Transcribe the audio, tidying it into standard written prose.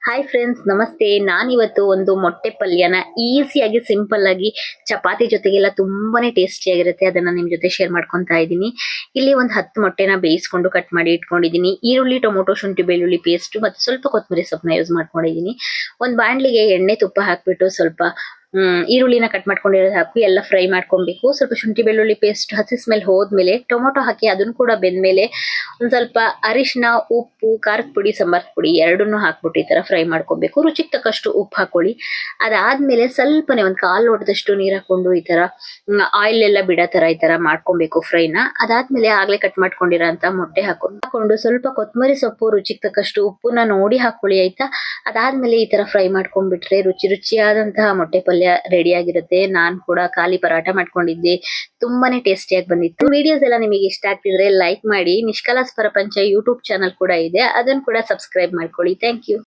Hi friends, ನಮಸ್ತೆ. ನಾನಿವತ್ತು ಒಂದು ಮೊಟ್ಟೆ ಪಲ್ಯನ ಈಸಿಯಾಗಿ ಸಿಂಪಲ್ ಆಗಿ ಚಪಾತಿ ಜೊತೆಗೆಲ್ಲ ತುಂಬಾನೇ ಟೇಸ್ಟಿಯಾಗಿರುತ್ತೆ, ಅದನ್ನ ನಿಮ್ ಜೊತೆ ಶೇರ್ ಮಾಡ್ಕೊಂತಾ ಇದ್ದೀನಿ. ಇಲ್ಲಿ ಒಂದು 10 ಮೊಟ್ಟೆನ ಬೇಯಿಸ್ಕೊಂಡು ಕಟ್ ಮಾಡಿ ಇಟ್ಕೊಂಡಿದ್ದೀನಿ. ಈರುಳ್ಳಿ, ಟೊಮೊಟೊ, ಶುಂಠಿ, ಬೆಳ್ಳುಳ್ಳಿ ಪೇಸ್ಟ್ ಮತ್ತು ಸ್ವಲ್ಪ ಕೊತ್ತಂಬರಿ ಸೊಪ್ಪನ್ನ ಯೂಸ್ ಮಾಡ್ಕೊಂಡಿದ್ದೀನಿ. ಒಂದು ಬಾಣಲಿಗೆ ಎಣ್ಣೆ ತುಪ್ಪ ಹಾಕ್ಬಿಟ್ಟು ಸ್ವಲ್ಪ ಈರುಳ್ಳಿನ ಕಟ್ ಮಾಡ್ಕೊಂಡಿರೋದು ಹಾಕಿ ಎಲ್ಲ ಫ್ರೈ ಮಾಡ್ಕೊಬೇಕು. ಸ್ವಲ್ಪ ಶುಂಠಿ ಬೆಳ್ಳುಳ್ಳಿ ಪೇಸ್ಟ್ ಹಸಿ ಸ್ಮೆಲ್ ಹೋದ್ಮೇಲೆ ಟೊಮೊಟೊ ಹಾಕಿ ಅದನ್ನು ಕೂಡ ಬೆಂದ್ಮೇಲೆ ಒಂದ್ ಸ್ವಲ್ಪ ಅರಿಶಿನ, ಉಪ್ಪು, ಖಾರದ ಪುಡಿ, ಸಾಂಬಾರ್ ಪುಡಿ ಎರಡನ್ನೂ ಹಾಕ್ಬಿಟ್ಟು ಈ ತರ ಫ್ರೈ ಮಾಡ್ಕೊಬೇಕು. ರುಚಿಗೆ ತಕ್ಕಷ್ಟು ಉಪ್ಪು ಹಾಕೊಳ್ಳಿ. ಅದಾದ್ಮೇಲೆ ಸ್ವಲ್ಪನೇ ಒಂದ್ ಕಾಲ್ ಲೋಟದಷ್ಟು ನೀರ್ ಹಾಕೊಂಡು ಈ ತರ ಆಯಿಲ್ ಎಲ್ಲ ಬಿಡೋ ತರ ಈ ತರ ಮಾಡ್ಕೊಬೇಕು ಫ್ರೈನ. ಅದಾದ್ಮೇಲೆ ಆಗ್ಲೇ ಕಟ್ ಮಾಡ್ಕೊಂಡಿರೋ ಮೊಟ್ಟೆ ಹಾಕೊಂಡು ಸ್ವಲ್ಪ ಕೊತ್ತಂಬರಿ ಸೊಪ್ಪು, ರುಚಿಗೆ ತಕ್ಕಷ್ಟು ಉಪ್ಪುನ ನೋಡಿ ಹಾಕೊಳ್ಳಿ, ಆಯ್ತಾ. ಅದಾದ್ಮೇಲೆ ಈ ತರ ಫ್ರೈ ಮಾಡ್ಕೊಂಡ್ಬಿಟ್ರೆ ರುಚಿಯಾದಂತಹ ಮೊಟ್ಟೆ ಪಲ್ಯ ರೆಡಿ ಆಗಿರುತ್ತೆ. ನಾನ್ ಕೂಡ ಖಾಲಿ ಪರಾಟ ಮಾಡ್ಕೊಂಡಿದ್ದೆ, ತುಂಬಾನೇ ಟೇಸ್ಟಿಯಾಗಿ ಬಂದಿತ್ತು. ವಿಡಿಯೋಸ್ ಎಲ್ಲ ನಿಮಗೆ ಇಷ್ಟ ಆಗ್ತಿದ್ರೆ ಲೈಕ್ ಮಾಡಿ. ನಿಷ್ಕಲಾಸ್ ಪ್ರಪಂಚ ಯೂಟ್ಯೂಬ್ ಚಾನಲ್ ಕೂಡ ಇದೆ, ಅದನ್ನು ಕೂಡ ಸಬ್ಸ್ಕ್ರೈಬ್ ಮಾಡ್ಕೊಳ್ಳಿ. Thank you.